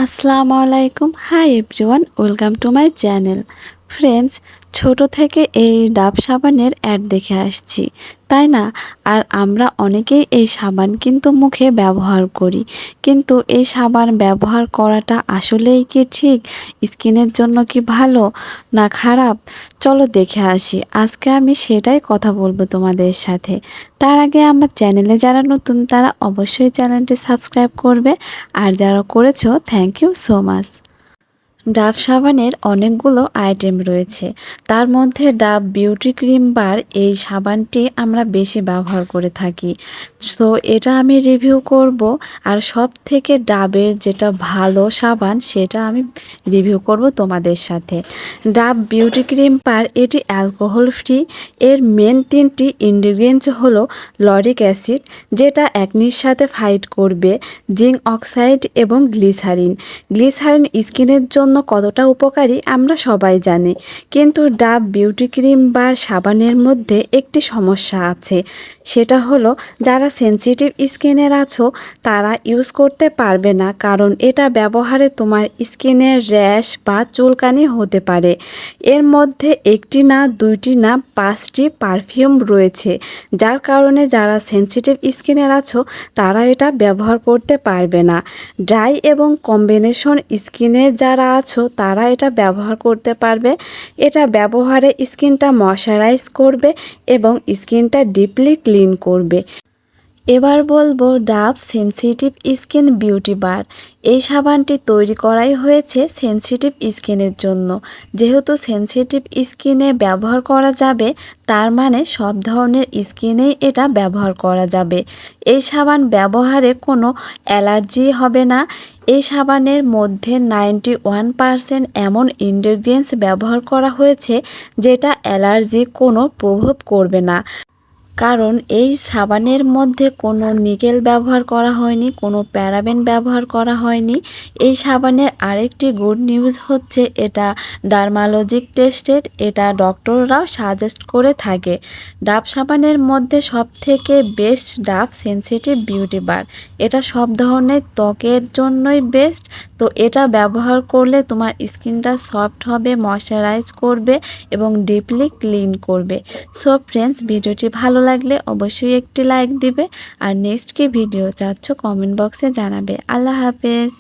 আসসালামু আলাইকুম। Hi everyone, welcome to my channel. Friends, ছোট থেকে এই ডাব সাবানের অ্যাড দেখে আসছি, তাই না? আর আমরা অনেকেই এই সাবান কিন্তু মুখে ব্যবহার করি, কিন্তু এই সাবান ব্যবহার করাটা আসলেই কি ঠিক? স্কিনের জন্য কি ভালো না খারাপ? চলো দেখে আসি। আজকে আমি সেটাই কথা বলবো তোমাদের সাথে। তার আগে আমার চ্যানেলে যারা নতুন তারা অবশ্যই চ্যানেলটি সাবস্ক্রাইব করবে, আর যারা করেছো thank you so much. Dove সাবানের অনেকগুলো আইটেম রয়েছে, তার মধ্যে ডাভ বিউটি ক্রিম বার এই সাবানটি আমরা বেশি ব্যবহার করে থাকি। সো এটা আমি রিভিউ করব, আর সব থেকে ডাবের যেটা ভালো সাবান সেটা আমি রিভিউ করব তোমাদের সাথে। ডাভ বিউটি ক্রিম বার এটি অ্যালকোহল ফ্রি। এর মেন তিনটি ইনগ্রিডিয়েন্টস হলো লরিক অ্যাসিড, যেটা অ্যাকনির সাথে ফাইট করবে, জিঙ্ক অক্সাইড এবং গ্লিসারিন। গ্লিসারিন স্কিনের জন্য কতটা উপকারী আমরা সবাই জানি, কিন্তু ডাভ বিউটি ক্রিম বা সাবানের মধ্যে একটি সমস্যা আছে। সেটা হলো যারা সেনসিটিভ স্কিনের আছো তারা ইউজ করতে পারবে না, কারণ এটা ব্যবহারে তোমার স্কিনের র্যাশ বা চুলকানি হতে পারে। এর মধ্যে একটি না, দুইটি না, 5টি পারফিউম রয়েছে, যার কারণে যারা সেনসিটিভ স্কিনের আছো তারা এটা ব্যবহার করতে পারবে না। ড্রাই এবং কম্বিনেশন স্কিনের যারা আছো তারা এটা ব্যবহার করতে পারবে। এটা ব্যবহারে স্কিনটা ময়শ্চারাইজ করবে এবং স্কিনটা ডিপলি ক্লিন করবে। এবার বলবো ডাভ সেনসিটিভ স্কিন বিউটি বার। এই সাবানটি তৈরি করাই হয়েছে সেনসিটিভ স্কিনের জন্য। যেহেতু সেনসিটিভ স্কিনে ব্যবহার করা যাবে, তার মানে সব ধরনের স্কিনেই এটা ব্যবহার করা যাবে। এই সাবান ব্যবহারে কোনো অ্যালার্জি হবে না। এই সাবানের মধ্যে 91% এমন ইনগ্রিডিয়েন্টস ব্যবহার করা হয়েছে যেটা অ্যালার্জি কোনো প্রভাব করবে না, কারণ এই সাবানের মধ্যে কোনো নিকেল ব্যবহার করা হয়নি, কোনো প্যারাবেন ব্যবহার করা হয়নি। এই সাবানের আরেকটি গুড নিউজ হচ্ছে এটা ডার্মালজিক টেস্টেড, এটা ডক্টররাও সাজেস্ট করে থাকে। ডাভ সাবানের মধ্যে সবথেকে বেস্ট ডাভ সেনসিটিভ বিউটি বার। এটা সব ধরনের ত্বকের জন্যই বেস্ট। তো এটা ব্যবহার করলে তোমার স্কিনটা সফট হবে, ময়শ্চারাইজ করবে এবং ডিপলি ক্লিন করবে। সো ফ্রেন্ডস, ভিডিওটি ভালো লাগলে অবশ্যই একটি লাইক দিবে, আর নেক্সট কি ভিডিও চাচ্ছ কমেন্ট বক্সে জানাবে। আল্লাহ হাফেজ।